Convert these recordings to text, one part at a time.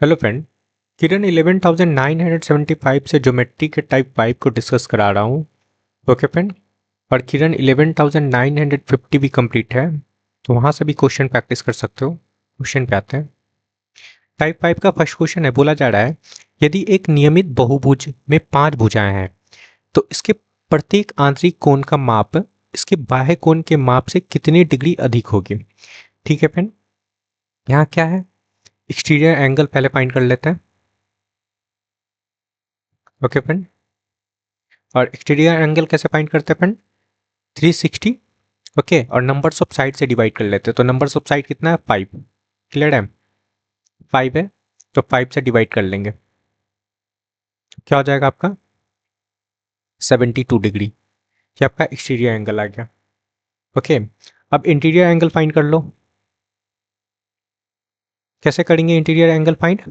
Hello friend. किरण 11,975 से geometry के type 5 को डिस्कस करा रहा हूँ। Okay friend. और किरण 11,950 भी कंप्लीट है, तो वहाँ से भी क्वेश्चन प्रैक्टिस कर सकते हो। क्वेश्चन पे आते हैं। टाइप 5 का फर्स्ट क्वेश्चन है, बोला जा रहा है यदि एक नियमित बहुभुज में 5 भुजाएं हैं तो इसके प्रत्येक आंतरिक कोण का माप इसके बाह्य कोण के माप से कितनी डिग्री अधिक होगी। ठीक है फ्रेंड, यहाँ क्या है, एक्सटीरियर एंगल पहले फाइंड कर लेते हैं। ओके फ्रेंड, और एक्सटीरियर एंगल कैसे फाइंड करते हैं फ्रेंड, 360। ओके, और नंबर्स ऑफ साइड से डिवाइड कर लेते हैं, तो नंबर्स ऑफ साइड कितना है, 5। क्लियर है, 5 है, तो 5 से डिवाइड कर लेंगे, क्या हो जाएगा आपका 72 डिग्री। ये आपका एक्सटीरियर एंगल आ गया। ओके, अब इंटीरियर एंगल फाइंड कर लो। कैसे करेंगे इंटीरियर एंगल फाइंड,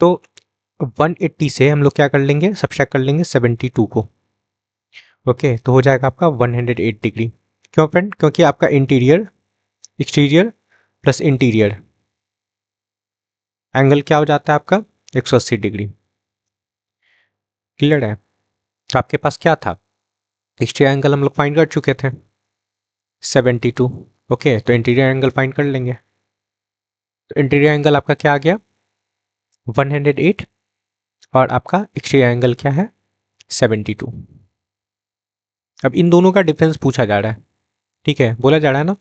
तो 180 से हम लोग क्या कर लेंगे, सब्ट्रैक्ट कर लेंगे 72 को। ओके, तो हो जाएगा आपका 108 डिग्री। क्यों फ्रेंड, क्योंकि आपका interior exterior plus interior angle क्या हो जाता है आपका 180 डिग्री। क्लियर है, तो आपके पास क्या था, एक्सटीरियर एंगल हम लोग फाइंड कर चुके थे 72। ओके, तो इंटीरियर एंगल फाइंड कर लेंगे। तो इंटीरियर एंगल आपका क्या आ गया 108, और आपका एक्सटीरियर एंगल क्या है 72। अब इन दोनों का डिफरेंस पूछा जा रहा है। ठीक है, बोला जा रहा है ना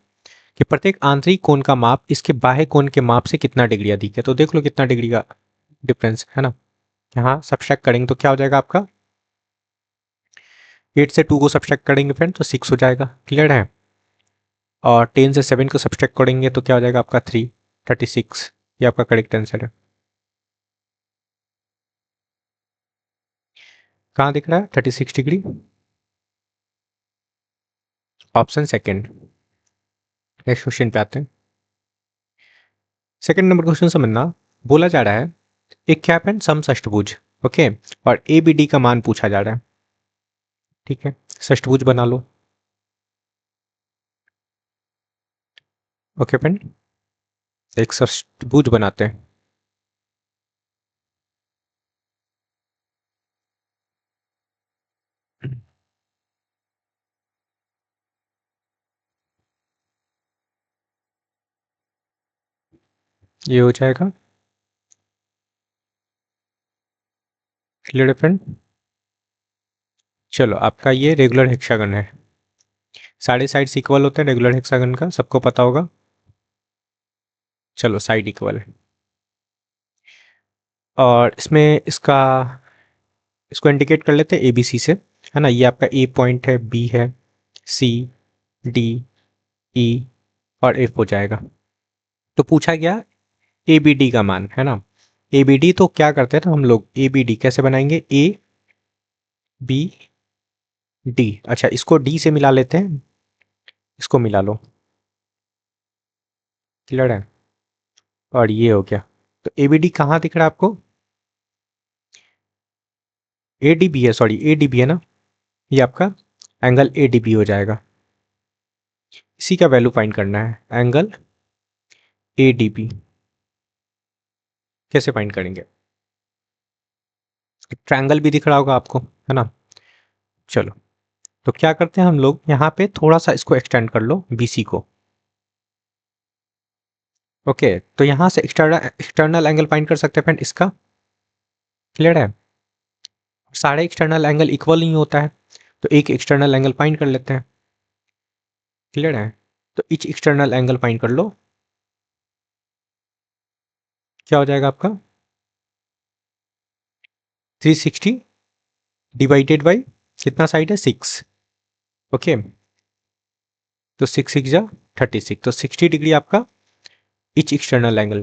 कि प्रत्येक आंतरिक कोण का माप इसके बाह्य कोण के माप से कितना डिग्री अधिक है, तो देख लो कितना डिग्री का डिफरेंस है ना। यहाँ सब्ट्रैक्ट करेंगे तो क्या हो जाएगा आपका, 8 से 2 को सब्ट्रैक्ट करेंगे फ्रेंड तो 6 हो जाएगा। क्लियर है, और 10 से 7 को सब्ट्रैक्ट करेंगे तो क्या हो जाएगा आपका 3, 36। ये आपका करेक्ट आंसर है। कहाँ दिख रहा है 36 degree, option second. Next question पे आते हैं। सेकंड नंबर क्वेश्चन समझना, बोला जा रहा है एक कैप एंड समषष्टभुज, ओके, और ए बी डी का मान पूछा जा रहा है। ठीक है, षष्टभुज बना लो। ओके फ्रेंड, एक षष्टभुज बनाते हैं। ये हो जाएगा। क्लियर है फ्रेंड, चलो आपका ये रेगुलर हेक्सागन है। सारे साइड्स इक्वल होते हैं रेगुलर हेक्सागन का, सबको पता होगा। चलो साइड इक्वल है, और इसमें इसको इंडिकेट कर लेते हैं ए बी सी से, है ना। ये आपका ए पॉइंट है, बी है, सी, डी, ई और एफ हो जाएगा। तो पूछा गया ए बी डी का मान, है ना। ए बी डी तो क्या करते हैं ना हम लोग, ए बी डी कैसे बनाएंगे, ए बी डी, अच्छा इसको डी से मिला लेते हैं, इसको मिला लो। क्लियर है, और ये हो गया। तो ए बी डी कहाँ दिख रहा है आपको, ए डी बी है, सॉरी ए डी बी है ना। ये आपका एंगल ए डी बी हो जाएगा। इसी का वैल्यू फाइंड करना है, एंगल ए डी बी। कैसे फाइंड करेंगे, ट्रायंगल भी दिख रहा होगा आपको, है ना। चलो, तो क्या करते हैं हम लोग, यहाँ पे थोड़ा सा इसको एक्सटेंड कर लो बीसी को। ओके, तो यहाँ से एक्सटर्नल एंगल फाइंड कर सकते हैं फ्रेंड इसका। क्लियर है, सारे एक्सटर्नल एंगल इक्वल नहीं होता है, तो एक एक्सटर्नल एंगल फाइंड कर लेते हैं। क्लियर है, तो इच एक्सटर्नल एंगल फाइंड कर लो, क्या हो जाएगा आपका 360 डिवाइडेड बाई कितना साइड है 6। ओके, तो 6 6 जा 36, तो 60 डिग्री आपका इच एक्सटर्नल एंगल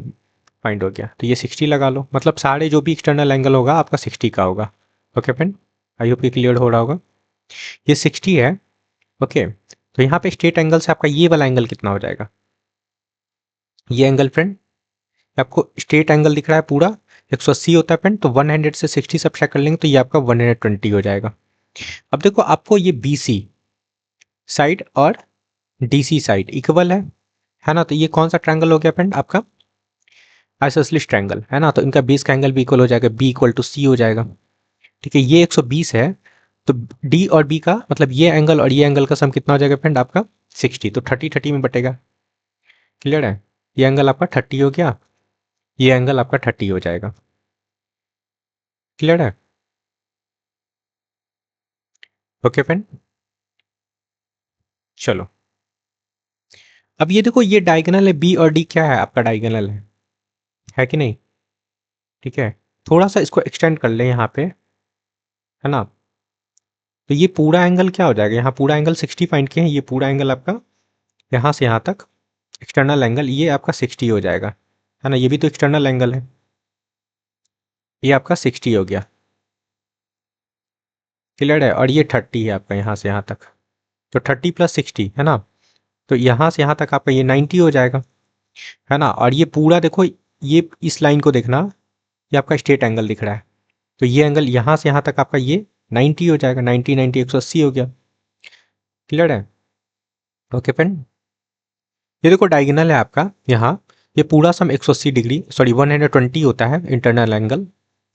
फाइंड हो गया। तो ये 60 लगा लो, मतलब सारे जो भी एक्सटर्नल एंगल होगा आपका 60 का होगा। ओके फ्रेंड, आई होप ये क्लियर हो रहा होगा। ये 60 है। ओके, तो यहाँ पे स्ट्रेट एंगल से आपका ये वाला एंगल कितना हो जाएगा, ये एंगल फ्रेंड आपको स्ट्रेट एंगल दिख रहा है पूरा 180 होता है फ्रेंड, तो 100 से 60 सब्ट्रैक्ट कर लेंगे तो ये आपका 120 हो जाएगा। अब देखो आपको ये बी सी साइड और डी सी साइड इक्वल है ना। तो ये कौन सा ट्रायंगल हो गया फ्रेंड आपका, आइसोसेलेस ट्रायंगल है ना, तो इनका बेस का एंगल भी इक्वल हो जाएगा, बी इक्वल टू सी हो जाएगा। ठीक है, ये 120 है, तो डी और बी का मतलब ये एंगल और ये एंगल का सम कितना हो जाएगा फ्रेंड आपका 60, तो 30 में बटेगा। क्लियर है, ये एंगल आपका 30 हो गया, ये एंगल आपका 30 हो जाएगा। क्लियर है, ओके फ्रेंड। चलो अब ये देखो, ये डायगोनल है, बी और डी क्या है आपका डायगोनल है कि नहीं। ठीक है, थोड़ा सा इसको एक्सटेंड कर ले यहाँ पे, है ना, तो ये पूरा एंगल क्या हो जाएगा, यहाँ पूरा एंगल 60 फाइंड किए हैं, ये पूरा एंगल आपका यहाँ से यहाँ तक एक्सटर्नल एंगल ये आपका 60 हो जाएगा, है ना, ये भी तो एक्सटर्नल एंगल है, ये आपका 60 हो गया। क्लियर है, और ये 30 है आपका यहाँ से यहाँ तक, तो 30 प्लस 60 है ना, तो यहाँ से यहाँ तक आपका ये 90 हो जाएगा, है ना। और ये पूरा देखो, ये इस लाइन को देखना, ये आपका स्ट्रेट एंगल दिख रहा है, तो ये एंगल यहाँ से यहाँ तक आपका ये 90 हो जाएगा, 90 90 180 हो गया। क्लियर है, ओके फ्रेंड। ये देखो डायगोनल है आपका यहाँ, ये पूरा सम 180 डिग्री सॉरी 120 होता है इंटरनल एंगल।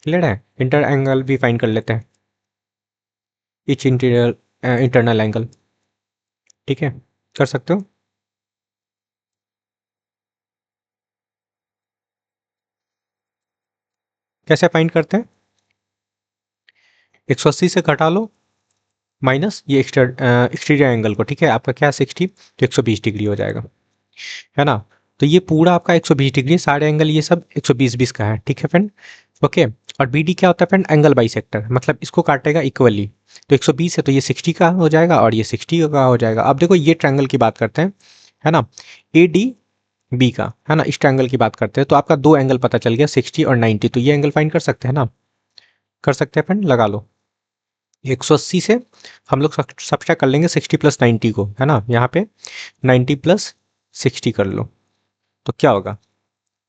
क्लियर है, इंटर एंगल भी फाइंड कर लेते हैं, इच इंटीरियर इंटरनल एंगल। ठीक है, कर सकते हो। कैसे फाइंड करते हैं, 180 से घटा लो माइनस ये एक्सटीरियर एंगल को। ठीक है, आपका क्या 60, तो 120 डिग्री हो जाएगा, है ना। तो ये पूरा आपका 120 डिग्री, सारे एंगल ये सब 120 का है। ठीक है फ्रेंड, ओके। और बी डी क्या होता है फ्रेंड, एंगल बाइसेक्टर, मतलब इसको काटेगा इक्वली, तो 120 है तो ये 60 का हो जाएगा और ये 60 का हो जाएगा। अब देखो ये ट्रायंगल की बात करते हैं, है ना, ए डी बी का, है ना, इस ट्रायंगल की बात करते हैं, तो आपका दो एंगल पता चल गया 60 और 90, तो ये एंगल फाइंड कर सकते हैं ना, कर सकते हैं फ्रेंड, लगा लो। 180 से हम लोग सब्ट्रैक्ट कर लेंगे 60 प्लस 90 को, है ना, यहाँ पे 90 प्लस 60 कर लो, तो क्या होगा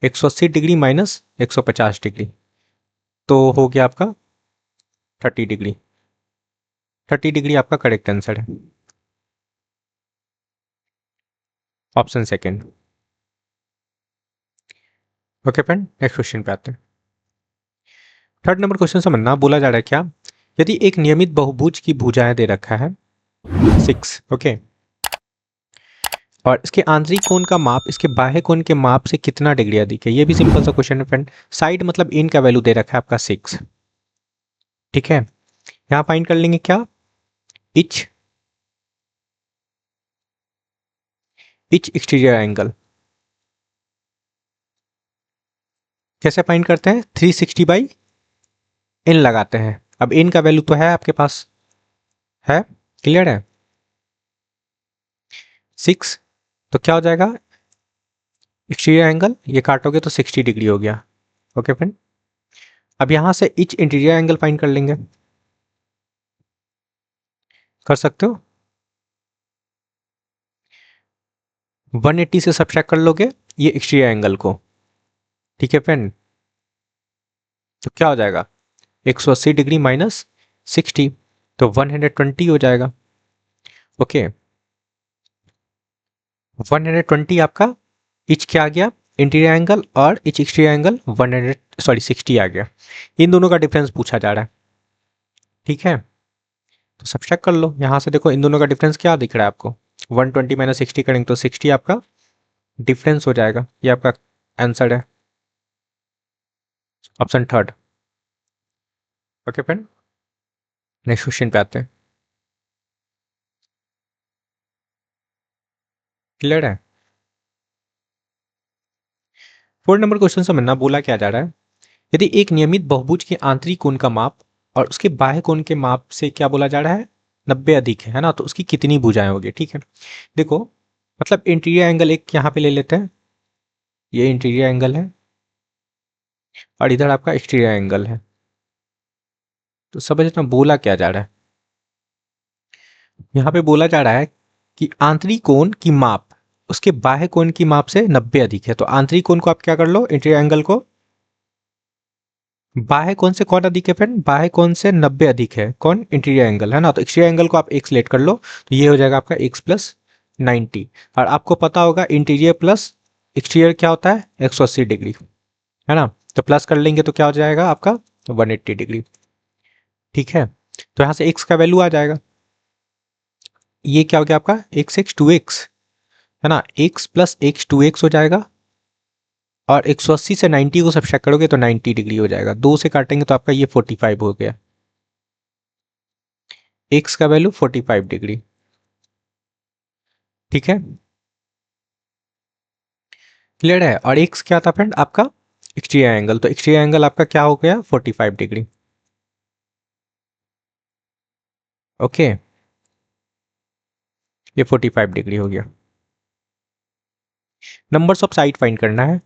180 डिग्री माइनस 150 डिग्री, तो हो गया आपका 30 डिग्री। 30 डिग्री आपका करेक्ट आंसर है, option second. Okay friend, next question पे आते हैं। थर्ड नंबर क्वेश्चन समझना, बोला जा रहा है क्या, यदि एक नियमित बहुभुज की भुजाएं दे रखा है 6, ओके, और इसके आंतरिक कोण का माप इसके बाह्य कोण के माप से कितना डिग्री अधिक है। ये भी सिंपल सा क्वेश्चन है फ्रेंड, साइड मतलब इन का वैल्यू दे रखा है आपका 6। ठीक है, यहां फाइंड कर लेंगे क्या, इच इच एक्सटीरियर एंगल। कैसे फाइंड करते हैं, 360 बाई इन लगाते हैं। अब इन का वैल्यू तो है आपके पास, है, क्लियर है, 6, तो क्या हो जाएगा एक्सटीरियर एंगल, ये काटोगे तो 60 डिग्री हो गया। ओके फ्रेंड, अब यहां से इच इंटीरियर एंगल फाइंड कर लेंगे, कर सकते हो, 180 से सब्ट्रैक्ट कर लोगे ये एक्सटीरियर एंगल को। ठीक है फ्रेंड, तो क्या हो जाएगा 180 डिग्री माइनस 60, तो 120 हो जाएगा। ओके, 120 आपका इच क्या आ गया इंटीरियर एंगल, और इच एक्सटीरियर एंगल 60 आ गया। इन दोनों का डिफरेंस पूछा जा रहा है। ठीक है, तो सब्ट्रैक्ट कर लो, यहां से देखो इन दोनों का डिफरेंस क्या दिख रहा है आपको, 120 माइनस 60 करेंगे तो 60 आपका डिफरेंस हो जाएगा, ये आपका आंसर है, option third. Okay friend, next question पे आते हैं। क्लियर है, फोर्थ नंबर क्वेश्चन समझना, बोला क्या जा रहा है, यदि एक नियमित बहुभुज के आंतरिक कोण का माप और उसके बाह्य कोण के माप से क्या बोला जा रहा है 90 अधिक है ना, तो उसकी कितनी भुजाएं होगी। ठीक है, देखो मतलब इंटीरियर एंगल एक यहाँ पे ले लेते हैं, ये इंटीरियर एंगल है और इधर आपका एक्सटीरियर एंगल है, तो समझना बोला क्या जा रहा है, यहाँ पे बोला जा रहा है कि आंतरिक कोण की माप उसके बाह्य कोण की माप से 90 अधिक है, तो आंतरिक कोण को आप क्या कर लो इंटीरियर एंगल को बाह्य कोण से कौन अधिक है फ्रेंड, बाह्य कोण से 90 अधिक है कौन इंटीरियर एंगल, है ना, तो एक्सटीरियर एंगल को आप एक सिलेक्ट कर लो, तो ये हो जाएगा आपका x प्लस 90, और आपको पता होगा इंटीरियर प्लस एक्सटीरियर क्या होता है 180 डिग्री। है ना। तो प्लस कर लेंगे तो क्या हो जाएगा आपका 180 डिग्री। ठीक है, तो यहाँ से x का वैल्यू आ जाएगा, ये क्या हो गया आपका x 2x, है ना, x प्लस x 2x हो जाएगा, और 180 से 90 को सब्ट्रैक्ट करोगे तो 90 डिग्री हो जाएगा, दो से काटेंगे तो आपका ये 45 हो गया, x का वैल्यू 45 डिग्री। ठीक है, क्लियर है। और x क्या था फ्रेंड आपका एक्सटीरियर एंगल, तो एक्सटीरियर एंगल आपका क्या हो गया 45 डिग्री। ओके, ये 45 डिग्री हो गया। नंबर्स ऑफ साइड फाइंड करना है।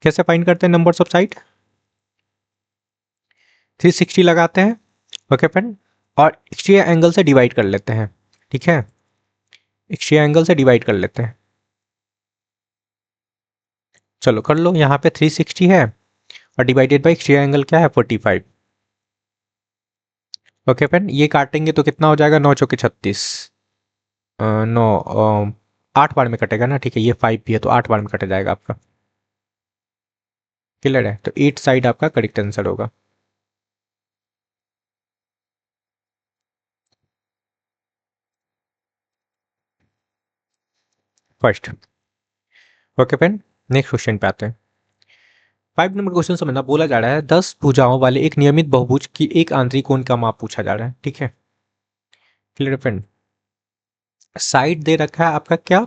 कैसे फाइंड करते हैं नंबर्स ऑफ साइड, 360 लगाते हैं, ओके फ्रेंड, और एक्सटीरियर एंगल से डिवाइड कर लेते हैं। ठीक है, एक्सटीरियर एंगल से डिवाइड कर लेते हैं, चलो कर लो। यहाँ पे 360 है और डिवाइडेड बाई एक्सटीरियर एंगल क्या है 45। ओके फ्रेंड, ये काटेंगे तो कितना हो जाएगा, 9 चौके 36, 9, 8 बार में कटेगा ना। ठीक है, ये 5 भी है तो 8 बार में कट जाएगा आपका। क्लियर है, तो 8 साइड आपका करेक्ट आंसर होगा। First. Okay friend, next question पे आते हैं। 5 नंबर क्वेश्चन समझना, बोला जा रहा है 10 भुजाओं वाले एक नियमित बहुभुज की एक आंतरिक कोण का माप पूछा जा रहा है। ठीक है, क्लियर फ्रेंड, साइड दे रखा है आपका क्या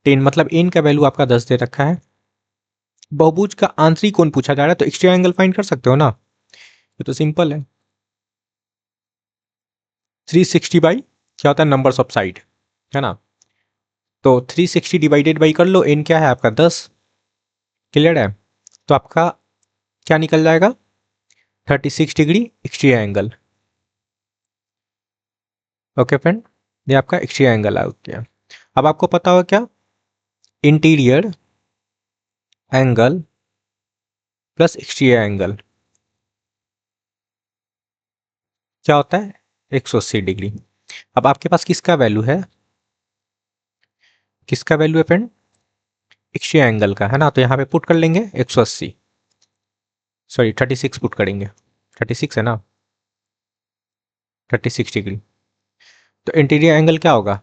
10, मतलब इन का वैल्यू आपका 10 दे रखा है, बहुभुज का आंतरिक कोण पूछा जा रहा है, तो एक्सटीरियर एंगल फाइंड कर सकते हो ना, ये तो सिंपल है। 360 बाई क्या होता है नंबर्स ऑफ साइड, है ना, तो 360 डिवाइडेड बाई कर लो, एन क्या है आपका 10। क्लियर है, तो आपका क्या निकल जाएगा 36 degree exterior angle. Okay friend, ये आपका एक्सटीरियर एंगल आ गया। अब आपको पता होगा क्या interior angle plus exterior angle क्या होता है 180 डिग्री। अब आपके पास किसका वैल्यू है, किसका वैल्यू है फ्रेंड एक्सटीरियर एंगल का, है ना, तो यहाँ पे पुट कर लेंगे 180, सॉरी 36 पुट करेंगे, 36 है ना, 36 डिग्री। तो इंटीरियर एंगल क्या होगा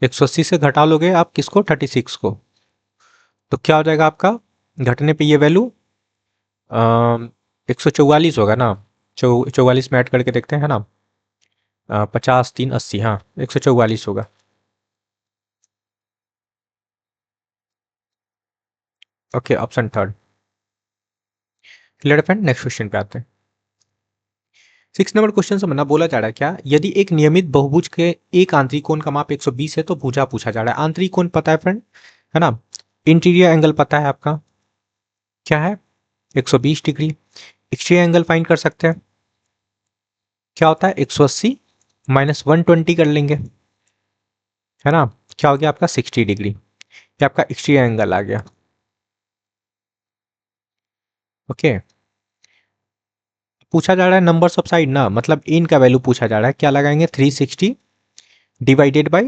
180 से घटा लोगे आप किसको 36 को, तो क्या हो जाएगा आपका घटने पे ये वैल्यू 144 होगा ना, 44 में ऐड करके देखते हैं, है ना, 50 3 80, हाँ 144 होगा। Okay, option third. Clear friend, next question पे आते हैं। 6 नंबर क्वेश्चन समझना, बोला जा रहा है क्या यदि एक नियमित बहुभुज के एक आंतरिक कोण का माप 120 है तो भुजा पूछा जा रहा है। आंतरिक कोण पता है फ्रेंड, है ना, इंटीरियर एंगल पता है आपका क्या है 120 डिग्री, एक्सटीरियर एंगल फाइंड कर सकते हैं, क्या होता है 180 माइनस 120 कर लेंगे, है ना, क्या हो गया आपका 60 डिग्री, ये आपका एक्सटीरियर एंगल आ गया। ओके, पूछा जा रहा है नंबर्स ऑफ साइड ना, मतलब इन का वैल्यू पूछा जा रहा है, क्या लगाएंगे 360 डिवाइडेड बाय,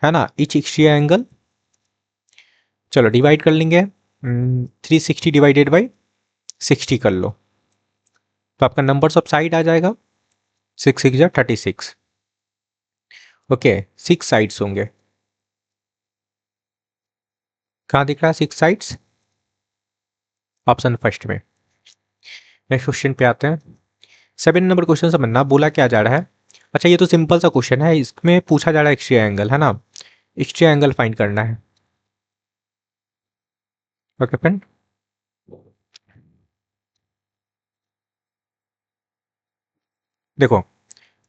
है ना, इच एक्सटीरियर एंगल, चलो डिवाइड कर लेंगे, 360 डिवाइडेड बाई 60 कर लो, तो आपका नंबर्स ऑफ साइड आ जाएगा 6 6 36। ओके, 6 साइड्स होंगे, कहाँ दिख रहा है 6 साइड्स, ऑप्शन फर्स्ट में। नेक्स्ट क्वेश्चन पे आते हैं। 7 नंबर क्वेश्चन समझना, बोला क्या जा रहा है, अच्छा ये तो सिंपल सा क्वेश्चन है, इसमें पूछा जा रहा है एक्सटीरियर एंगल, है ना, एक्सटीरियर एंगल फाइंड करना है। ओके फ्रेंड, देखो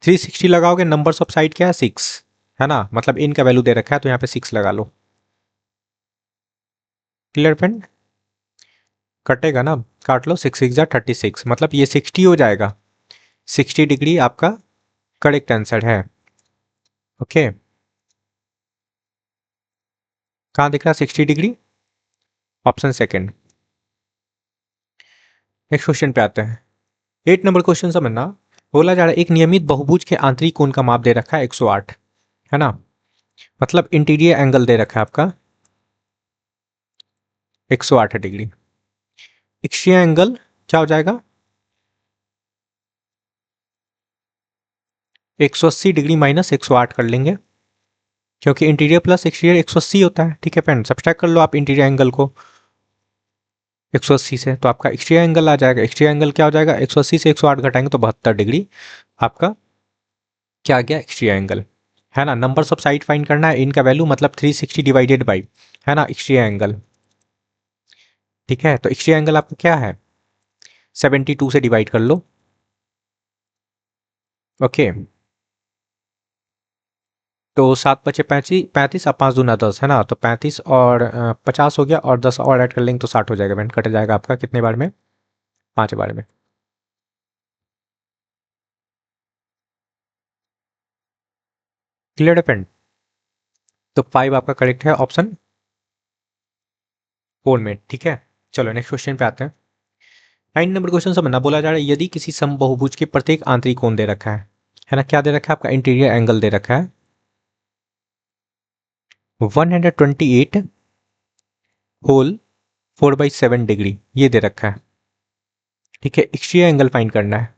360 लगाओगे, नंबर्स ऑफ साइड क्या है 6, है ना, मतलब इनका वैल्यू दे रखा है तो यहाँ पे 6 लगा लो। क्लियर फ्रेंड, कटेगा ना, काट लो, 6 6 36, मतलब ये 60 हो जाएगा, 60 डिग्री आपका करेक्ट आंसर है। ओके, कहाँ दिख रहा है 60 degree, option second. Next question पे आते हैं। 8 नंबर क्वेश्चन समझना, बोला जा रहा है एक नियमित बहुभुज के आंतरिक कोण का माप दे रखा है 108, है ना, मतलब इंटीरियर एंगल दे रखा है आपका 108 डिग्री। एक्सटीरियर एंगल क्या हो जाएगा 180 डिग्री माइनस 108 कर लेंगे, क्योंकि इंटीरियर प्लस एक्सटीरियर 180 होता है। ठीक है फ्रेंड, सब्सट्रैक्ट कर लो आप इंटीरियर एंगल को 180 से, तो आपका एक्सटीरियर एंगल आ जाएगा। एक्सटीरियर एंगल क्या हो जाएगा 180 से 108 घटाएंगे तो 72 डिग्री आपका क्या आ गया एक्सटीरियर एंगल, है ना। नंबर ऑफ साइड फाइंड करना है, इनका वैल्यू मतलब 360 डिवाइडेड बाई, है ना, एक्सटीरियर एंगल। ठीक है, तो एक्सटीरियर एंगल आपका क्या है 72 से डिवाइड कर लो। ओके, तो 7 × 5 = 35 और 5 × 2 = 10, है ना। तो 35 और 50 हो गया, और 10 और ऐड कर लेंगे तो 60 हो जाएगा फ्रेंड। कट जाएगा आपका कितने बार में 5 बार में। क्लियर है फ्रेंड, तो 5 आपका करेक्ट है ऑप्शन 4 में। ठीक है, चलो नेक्स्ट क्वेश्चन पे आते हैं। 9 नंबर क्वेश्चन समझना, बोला जा रहा है यदि किसी समबाहुभुज के प्रत्येक आंतरिक कोण दे रखा है ना, क्या दे रखा है आपका इंटीरियर एंगल दे रखा है 128 होल 4/7 डिग्री, ये दे रखा है। ठीक है, एक्सटीरियर एंगल फाइंड करना है।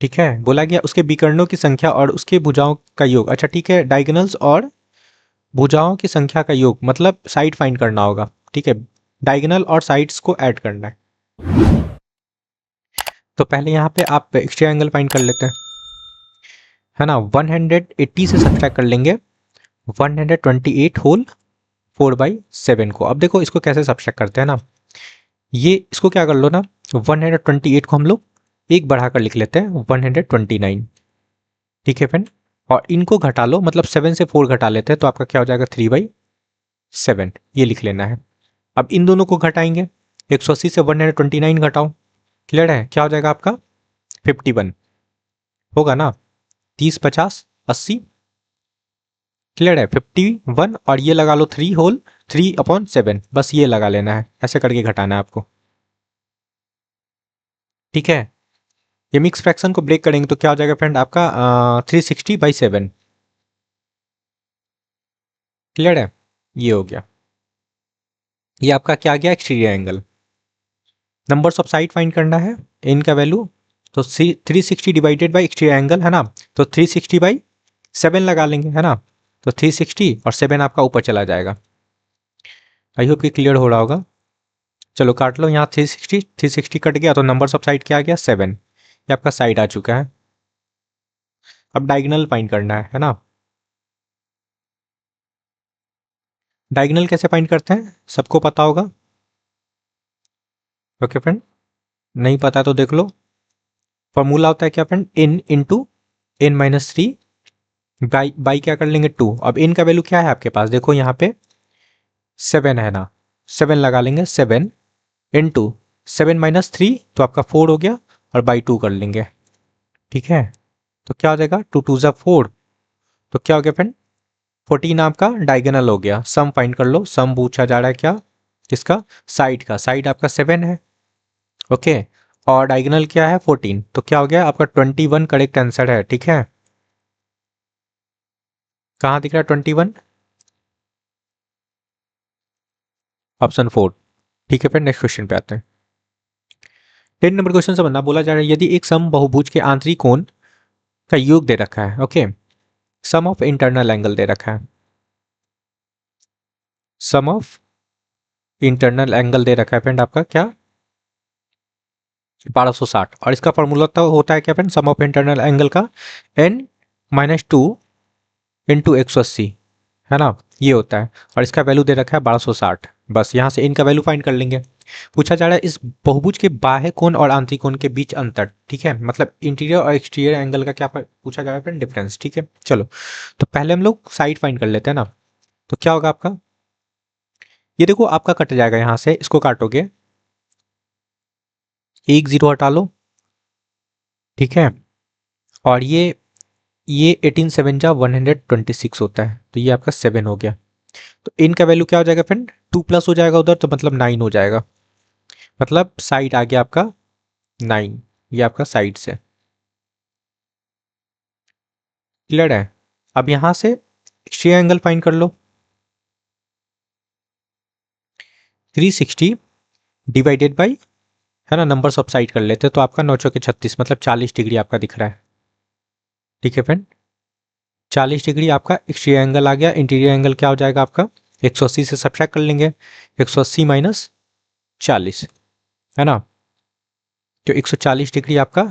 ठीक है, बोला गया उसके विकर्णों की संख्या और उसके भुजाओं का योग। अच्छा ठीक है, डायगोनल्स और भुजाओं की संख्या का योग मतलब साइड फाइंड करना होगा। ठीक है, डायगोनल और साइड्स को ऐड करना है। तो पहले यहाँ पे आप एक्सटीरियर एंगल फाइंड कर लेते हैं, है ना। 180 से सब्ट्रैक्ट कर लेंगे 128 होल 4/7 को। अब देखो इसको कैसे सब्ट्रैक्ट करते हैं ना, ये इसको क्या कर लो ना, 128 को हम लोग एक बढ़ा कर लिख लेते हैं 129। ठीक है फ्रेंड, और इनको घटा लो, मतलब 7 से 4 घटा लेते हैं तो आपका क्या हो जाएगा 3/7, ये लिख लेना है। अब इन दोनों को घटाएंगे, 180 से 129 घटाओ, क्लियर है, क्या हो जाएगा आपका 51 होगा ना। 30 50 80, क्लियर है 51, और ये लगा लो 3 होल 3/7, बस ये लगा लेना है, ऐसे करके घटाना है आपको। ठीक है, ये मिक्स फ्रैक्शन को ब्रेक करेंगे तो क्या हो जाएगा फ्रेंड आपका 360/7, क्लियर है, ये हो गया। ये आपका क्या आ गया exterior angle. Numbers of side find करना है, इनका वैल्यू, तो 360 डिवाइडेड बाई एक्सटीरियर एंगल, है ना। तो 360/7 लगा लेंगे, है ना। तो 360 और 7 आपका ऊपर चला जाएगा। आई होप कि क्लियर हो रहा होगा। चलो काट लो, यहाँ 360 कट गया तो नंबर्स ऑफ साइड क्या आ गया 7, ये आपका साइड आ चुका है। अब डायगोनल फाइंड करना है ना। डायगोनल कैसे फाइंड करते हैं सबको पता होगा। ओके फ्रेंड, नहीं पता तो देख लो, फॉर्मूला होता है क्या फ्रेंड, n × n-3 बाई क्या कर लेंगे 2। अब n का वैल्यू क्या है आपके पास, देखो यहाँ पे 7 है ना, 7 लगा लेंगे, 7 × 7 - 3 तो आपका 4 हो गया, और बाई 2 कर लेंगे। ठीक है, तो क्या हो जाएगा 2 2 4, तो क्या हो गया फ्रेंड 14 आपका डायगोनल हो गया। सम फाइंड कर लो, सम पूछा जा रहा है क्या किसका, साइड का, साइड आपका 7 है। ओके, और डायगोनल क्या है 14, तो क्या हो गया आपका 21 करेक्ट आंसर है। ठीक है, कहाँ दिख रहा है 21, ऑप्शन 4। ठीक है, फिर नेक्स्ट क्वेश्चन पे आते हैं। 10 नंबर क्वेश्चन से बनना, बोला जा रहा है यदि एक सम बहुभुज के आंतरिक कोण का योग दे रखा है, okay, sum of internal angle दे रखा है, सम ऑफ इंटरनल एंगल दे रखा है फ्रेंड आपका क्या 1260, और इसका फॉर्मूला तो होता है क्या friend, some of internal angle का n-2 इंटू 180, है ना, ये होता है, और इसका वैल्यू दे रखा है 1260। बस यहाँ से इनका वैल्यू फाइंड कर लेंगे। पूछा जा रहा है इस बहुभुज के बाह्य कोण और आंतरिक कोण के बीच अंतर। ठीक है, मतलब इंटीरियर और एक्सटीरियर एंगल का क्या पूछा जा रहा है डिफरेंस। ठीक है, चलो तो पहले हम लोग साइड फाइंड कर लेते हैं ना। तो क्या होगा आपका, ये देखो आपका कट जाएगा, यहाँ से इसको काटोगे, एक 0 हटा लो। ठीक है, और ये 18 7 जा 126 होता है, तो ये आपका 7 हो गया। तो इनका वैल्यू क्या हो जाएगा फ्रेंड 2 प्लस हो जाएगा उधर, तो मतलब 9 हो जाएगा, मतलब साइड आ गया आपका 9, ये आपका साइड से, क्लियर है। अब यहां से एक्सट्रीम एंगल फाइंड कर लो। 360 डिवाइडेड बाई, है ना, नंबर्स ऑफ साइड कर लेते तो आपका 9 चौके 36 मतलब 40 डिग्री आपका दिख रहा है। ठीक है फ्रेंड, 40 डिग्री आपका एक्सट्रीम एंगल आ गया। इंटीरियर एंगल क्या हो जाएगा आपका, 180 से सब्ट्रैक्ट कर लेंगे, 180 माइनस 40, है ना, तो 140 डिग्री आपका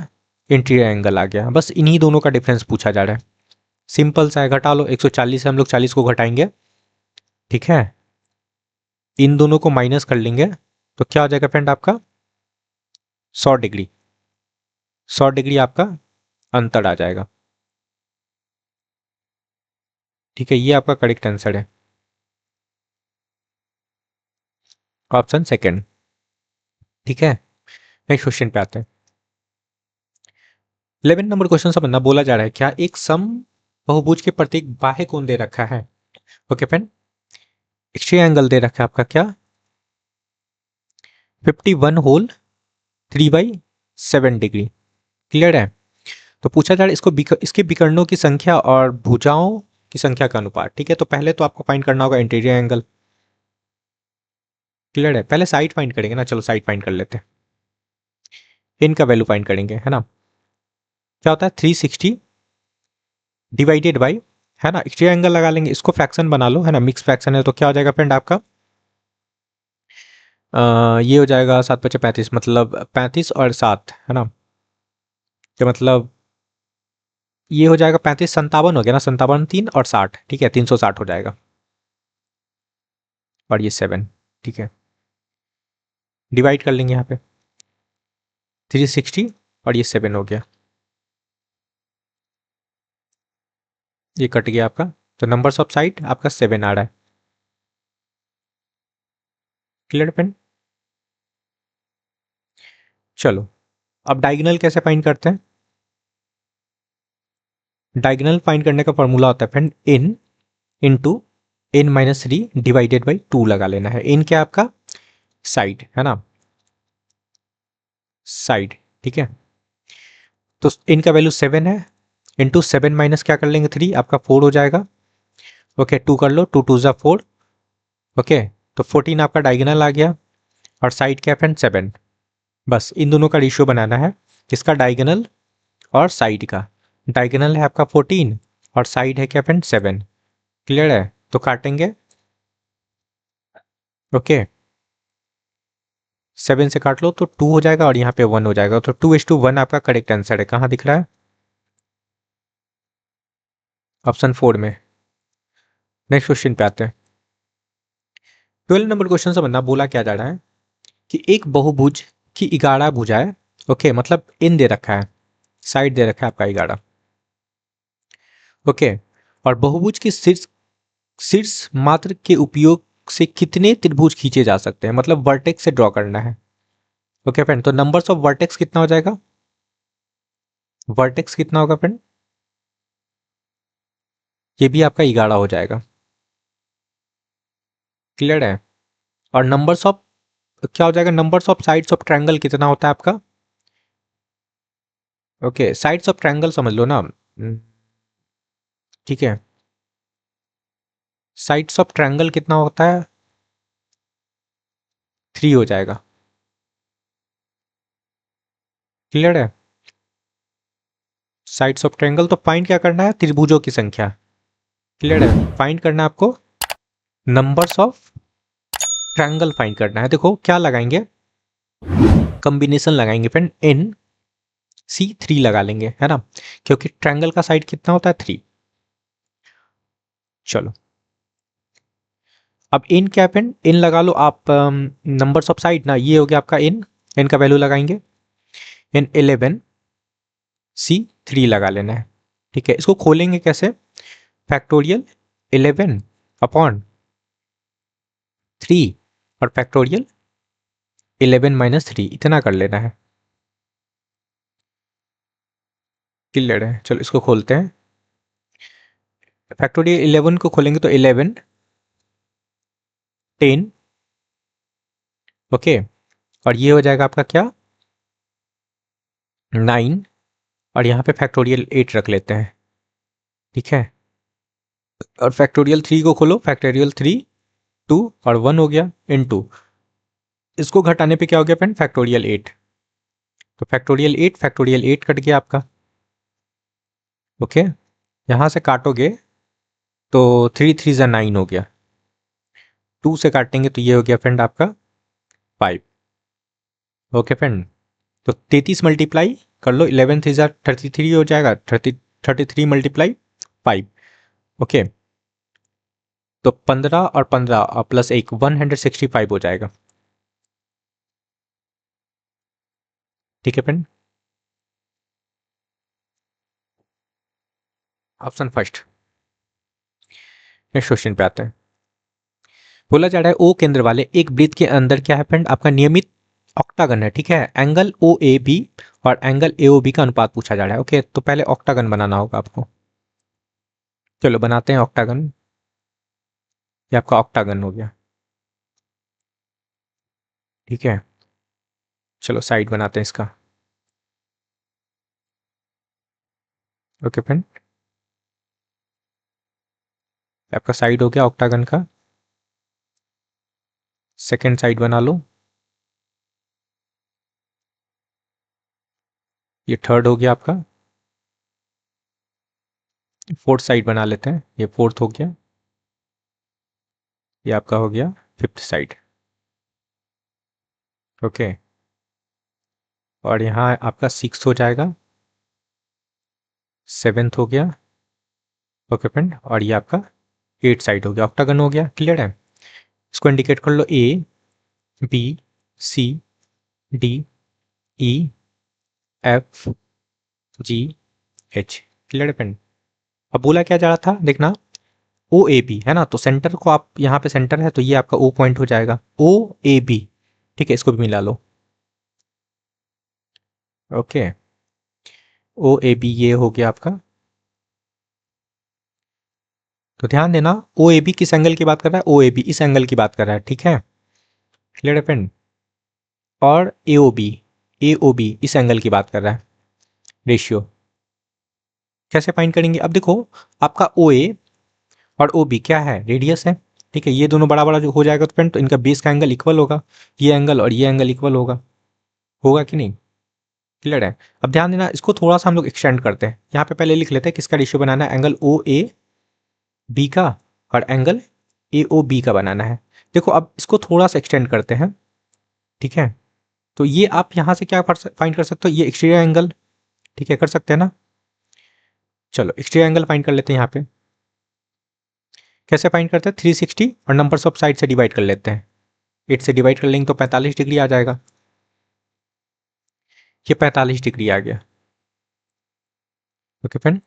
इंटीरियर एंगल आ गया। बस इन्हीं दोनों का डिफरेंस पूछा जा रहा है, सिंपल सा है। घटा लो, 140 से हम लोग 40 को घटाएंगे, ठीक है, इन दोनों को माइनस कर लेंगे तो क्या हो जाएगा फ्रेंड आपका 100 डिग्री। 100 डिग्री आपका अंतर आ जाएगा। ठीक है, ये आपका करेक्ट आंसर है, ऑप्शन सेकंड। ठीक है, नेक्स्ट क्वेश्चन पे आते हैं। 11 नंबर क्वेश्चन समझना, बोला जा रहा है क्या एक सम बहुभुज के प्रतीक बाह्य कोण दे रखा है। ओके फ्रेंड, एक्सट्रीम एंगल दे रखा है आपका क्या 51 होल 3/7 डिग्री। क्लियर है, तो पूछा जा रहा है इसको इसके विकर्णों की संख्या और भुजाओं की संख्या का अनुपात। ठीक है, तो पहले तो आपको फाइंड करना होगा इंटीरियर एंगल। क्लियर है, पहले साइड फाइंड करेंगे ना, चलो साइड फाइंड कर लेते हैं। इनका वैल्यू फाइंड करेंगे, है ना, क्या होता है 360 डिवाइडेड बाई, है ना, एक्सट्रीम एंगल लगा लेंगे, इसको फ्रैक्शन बना लो, है ना, मिक्स फ्रैक्शन है तो क्या हो जाएगा फ्रेंड आपका ये हो जाएगा 7×5 = 35, मतलब 35 और 7, है ना, तो मतलब ये हो जाएगा 35 57 हो गया ना, 57 3 और 60, ठीक है, 360 हो जाएगा, और ये 7। ठीक है, डिवाइड कर लेंगे यहाँ पे 360 और ये 7 हो गया, ये कट गया आपका, तो नंबर्स ऑफ साइड आपका 7 आ रहा है। क्लियर पेन, चलो अब डायगोनल कैसे फाइंड करते हैं। डायगोनल फाइंड करने का फॉर्मूला होता है friend in into n-3 divided by 2 लगा लेना है। इन क्या आपका साइड, है ना, साइड। ठीक है, तो इनका वैल्यू 7 है, इंटू 7 माइनस क्या कर लेंगे 3, आपका 4 हो जाएगा। ओके, 2 कर लो, 2 2 ज़ा 4। ओके, तो 14 आपका डायगोनल आ गया, और साइड क्या फ्रेंड 7। बस इन दोनों का रेशियो बनाना है, किसका, डायगोनल और साइड का। डायगोनल है आपका 14 और साइड है क्या फ्रेंड 7। क्लियर है, तो काटेंगे। ओके, 7 से काट लो तो 2 हो जाएगा और यहाँ पे 1 हो जाएगा, तो 2:1 आपका करेक्ट आंसर है। कहाँ दिख रहा है, ऑप्शन 4 में। नेक्स्ट क्वेश्चन पे आते हैं। 12 नंबर क्वेश्चन समझना, बोला क्या जा रहा है कि एक बहुभुज की 11 भुजाएं, ओके, मतलब इन दे रखा है, साइड दे रखा है आपका 11। ओके, और बहुभुज की शीर्ष शीर्ष मात्र के उपयोग से कितने त्रिभुज खींचे जा सकते हैं, मतलब वर्टेक्स से ड्रॉ करना है। ओके फ्रेंड, तो नंबर्स ऑफ वर्टेक्स कितना हो जाएगा, वर्टेक्स कितना होगा फ्रेंड, ये भी आपका 11 हो जाएगा। क्लियर है, और नंबर्स ऑफ क्या हो जाएगा, numbers of sides of triangle कितना होता है आपका। ओके, साइड्स ऑफ ट्रायंगल समझ लो ना, ठीक है, साइड्स ऑफ ट्रायंगल कितना होता है 3 हो जाएगा। क्लियर है, साइड्स ऑफ ट्रायंगल, तो फाइंड क्या करना है, त्रिभुजों की संख्या। क्लियर है, फाइंड करना है आपको नंबर्स ऑफ ट्रायंगल फाइंड करना है। देखो क्या लगाएंगे, कॉम्बिनेशन लगाएंगे फ्रेंड, NC3 लगा लेंगे, है ना, क्योंकि ट्रायंगल का साइड कितना होता है 3। चलो अब इन क्या फ्रेंड, इन लगा लो आप, नंबर्स ऑफ साइड ना, ये हो गया आपका इन, इन का वैल्यू लगाएंगे N11C3 लगा लेना है। ठीक है, इसको खोलेंगे कैसे, फैक्टोरियल 11/3 और फैक्टोरियल 11-3 इतना कर लेना है। क्लियर है, चलो इसको खोलते हैं। फैक्टोरियल 11 को खोलेंगे तो 11 10, ओके, और ये हो जाएगा आपका क्या 9, और यहाँ पे फैक्टोरियल 8 रख लेते हैं। ठीक है, और फैक्टोरियल 3 को खोलो, फैक्टोरियल 3 2 और 1 हो गया इनटू, इसको घटाने पे क्या हो गया फ्रेंड, फैक्टोरियल 8। तो फैक्टोरियल 8 कट गया आपका। ओके, यहां से काटोगे तो 3 3 जा 9 हो गया, 2 से काटेंगे तो ये हो गया फ्रेंड आपका 5। ओके फ्रेंड, तो 33 मल्टीप्लाई कर लो, 11 3 जा 33 हो जाएगा, 33 मल्टीप्लाई 5। ओके, तो 15 और 15 और प्लस 1 165 हो जाएगा। ठीक है friend, option first. Next question पे आते हैं। बोला जा रहा है ओ केंद्र वाले एक वृत्त के अंदर क्या है फ्रेंड, आपका नियमित ऑक्टागन है। ठीक है, एंगल ओ ए बी और एंगल ए ओ बी का अनुपात पूछा जा रहा है। ओके, तो पहले ऑक्टागन बनाना होगा आपको। चलो बनाते हैं ऑक्टागन। ये आपका ऑक्टागन हो गया। ठीक है, चलो साइड बनाते हैं इसका। ओके फ्रेंड, आपका साइड हो गया ऑक्टागन का। सेकेंड साइड बना लो, ये थर्ड हो गया आपका। फोर्थ साइड बना लेते हैं, ये फोर्थ हो गया। ये आपका हो गया फिफ्थ साइड। ओके, और यहाँ आपका सिक्स हो जाएगा, सेवेंथ हो गया। ओके फ्रेंड, और ये आपका एट साइड हो गया, ऑक्टागन हो गया। क्लियर है, इसको इंडिकेट कर लो, A B C D E F G H. Clear है फ्रेंड। अब बोला क्या जा रहा था देखना, ओ ए बी है ना, तो सेंटर को आप यहाँ पे सेंटर है तो ये आपका ओ पॉइंट हो जाएगा, ओ ए बी। ठीक है, इसको भी मिला लो। ओके, ओ ए बी ये हो गया आपका। तो ध्यान देना, ओ ए बी किस एंगल की बात कर रहा है, ओ ए बी इस एंगल की बात कर रहा है। ठीक है, क्लियर है फ्रेंड। और ए ओ बी इस एंगल की बात कर रहा है, रेशियो। कैसे फाइंड करेंगे, अब देखो आपका ओ ए और ओ बी क्या है, रेडियस है। ठीक है, ये दोनों बड़ा बड़ा जो हो जाएगा तो फ्रेंड, तो इनका बेस का एंगल इक्वल होगा, ये एंगल और ये एंगल इक्वल होगा। होगा कि नहीं, क्लियर है। अब ध्यान देना, इसको थोड़ा सा हम लोग एक्सटेंड करते हैं। यहाँ पे पहले लिख लेते हैं किसका रेशियो बनाना है, एंगल ओ ए बी का और एंगल ए ओ बी का बनाना है। देखो अब इसको थोड़ा सा एक्सटेंड करते हैं। ठीक है, तो ये आप यहाँ से क्या फाइंड कर सकते हो, ये एक्सटीरियर एंगल। ठीक है, कर सकते हैं ना। चलो एक्सटीरियर एंगल फाइंड कर लेते हैं यहाँ पे। कैसे फाइंड करते हैं, 360 और नंबर्स ऑफ साइड से डिवाइड कर लेते हैं। 8 से डिवाइड कर लेंगे तो 45 डिग्री आ जाएगा। ये 45 डिग्री आ गया। Okay friend,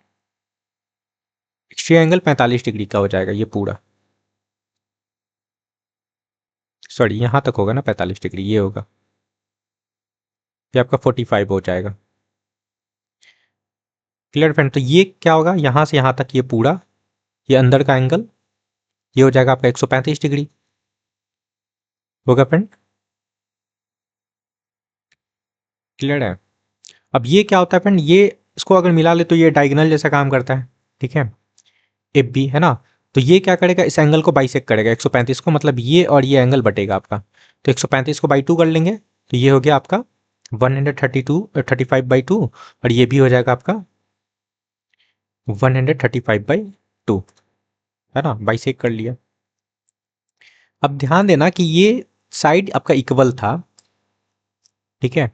exterior angle 45 degree का हो जाएगा ये पूरा। सॉरी, यहाँ तक होगा ना 45 डिग्री, ये होगा, ये आपका 45 हो जाएगा। क्लियर फ्रेंड, तो ये क्या होगा, यहाँ से यहाँ तक ये पूरा, ये अंदर का एंगल, ये हो जाएगा आपका 135 डिग्री। होगा फ्रेंड, क्लियर है। अब ये क्या होता है फ्रेंड, ये इसको अगर मिला ले तो ये डायगोनल जैसा काम करता है। ठीक है, एफ बी है ना, तो ये क्या करेगा, इस एंगल को बाइसेक करेगा 135 को, मतलब ये और ये एंगल बटेगा आपका। तो 135 को बाई 2 कर लेंगे तो ये हो गया आपका 132 35/2, और ये भी हो जाएगा आपका 135/2, है ना, बाइसेक कर लिया। अब ध्यान देना कि ये साइड आपका इक्वल था। ठीक है,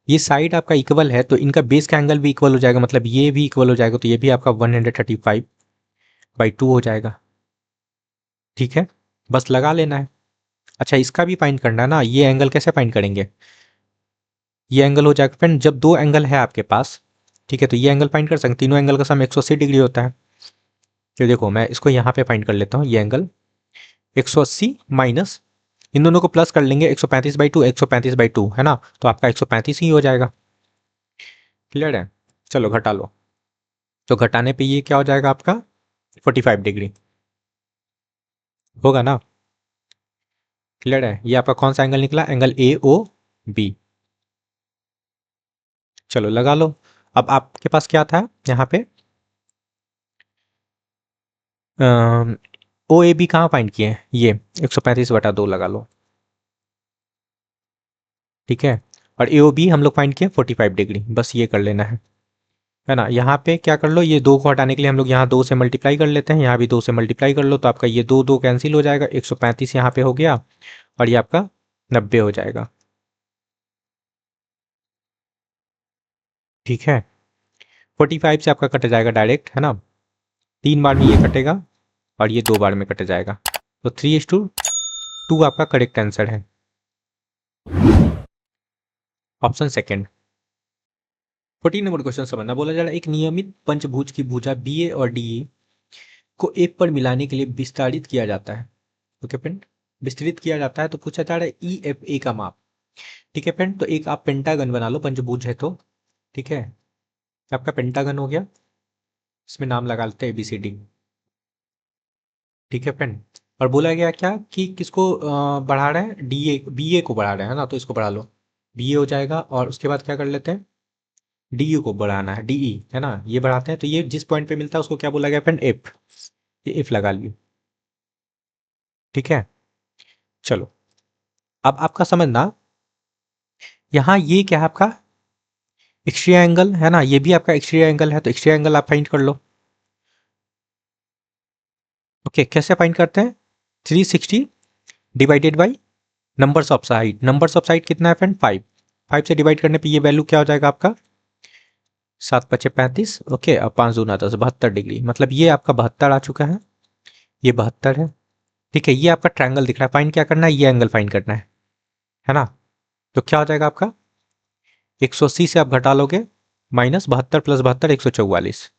ये साइड आपका इक्वल है तो इनका बेस का एंगल भी इक्वल हो जाएगा, मतलब ये भी इक्वल हो जाएगा, तो ये भी आपका 135/2 हो जाएगा। ठीक है, बस लगा लेना है। अच्छा, इसका भी फाइंड करना है ना, ये एंगल कैसे फाइंड करेंगे, ये एंगल हो जाएगा फ्रेंड, जब दो एंगल है आपके पास। ठीक है, तो ये एंगल फाइंड कर सकते, तीनों एंगल का सम 180 डिग्री होता है। तो देखो मैं इसको यहाँ पे फाइंड कर लेता हूँ, ये एंगल 180 माइनस, इन दोनों को प्लस कर लेंगे, 135/2 135/2 है ना, तो आपका 135 ही हो जाएगा। क्लियर है, चलो घटा लो, तो घटाने पे ये क्या हो जाएगा आपका 45 डिग्री। होगा ना, क्लियर है। ये आपका कौन सा एंगल निकला, एंगल ए ओ बी। चलो लगा लो। अब आपके पास क्या था यहाँ पे, ओ ए बी कहाँ फाइंड किए हैं, ये 135/2 लगा लो, ठीक है। और ए ओ बी हम लोग फाइंड किए 45 डिग्री, बस ये कर लेना है ना। यहाँ पे क्या कर लो, ये 2 को हटाने के लिए हम लोग यहाँ 2 से मल्टीप्लाई कर लेते हैं, यहाँ भी 2 से मल्टीप्लाई कर लो, तो आपका ये 2 2 कैंसिल हो जाएगा, 135 यहाँ पे हो गया और ये आपका 90 हो जाएगा, ठीक है। 45 से आपका कट जाएगा डायरेक्ट, है ना, 3 बार में ये कटेगा और ये 2 बार में कट जाएगा, तो 3:2 आपका करेक्ट आंसर है, ऑप्शन सेकेंड। 14 नंबर क्वेश्चन समझना, बोला जा रहा है एक नियमित पंचभुज की भुजा बी ए और डी ए को एफ पर मिलाने के लिए विस्तारित किया जाता है, ओके फ्रेंड, विस्तृत किया जाता है, तो पूछा जा रहा है ई एफ ए का माप, ठीक है फ्रेंड। तो एक आप पेंटागन बना लो, पंचभुज है तो, ठीक है, आपका पेंटागन हो गया, इसमें नाम लगा लेते हैं ABCD, ठीक है फ्रेंड। और बोला गया क्या कि किसको बढ़ा रहे हैं, बी ए को बढ़ा रहे हैं ना, तो इसको बढ़ा लो, बी ए हो जाएगा, और उसके बाद क्या कर लेते हैं, डी यू को बढ़ाना है, डीई है ना, ये बढ़ाते हैं, तो ये जिस पॉइंट पे मिलता है उसको क्या बोला गया फ्रेंड, एफ, ये एफ लगा लियो, ठीक है। चलो, अब आपका समझना, यहाँ ये क्या है आपका एक्सट्रिया एंगल है ना, ये भी आपका एक्सट्रिया एंगल है, तो एक्सट्रिया एंगल आप फाइंड कर लो, ओके। कैसे फाइंड करते हैं, 360 divided by numbers of side, numbers of side कितना है फ्रेंड, 5, 5 से डिवाइड करने पे ये वैल्यू क्या हो जाएगा आपका 7×5 = 35, ओके। अब 5×2 = 10, 72 डिग्री, मतलब ये आपका 72 आ चुका है, ये 72 है, ठीक है। ये आपका ट्रायंगल दिख रहा है, फाइंड क्या करना है, ये एंगल फाइंड करना है ना। तो क्या हो जाएगा आपका 180 से आप घटा लोगे, -72 + 72 144,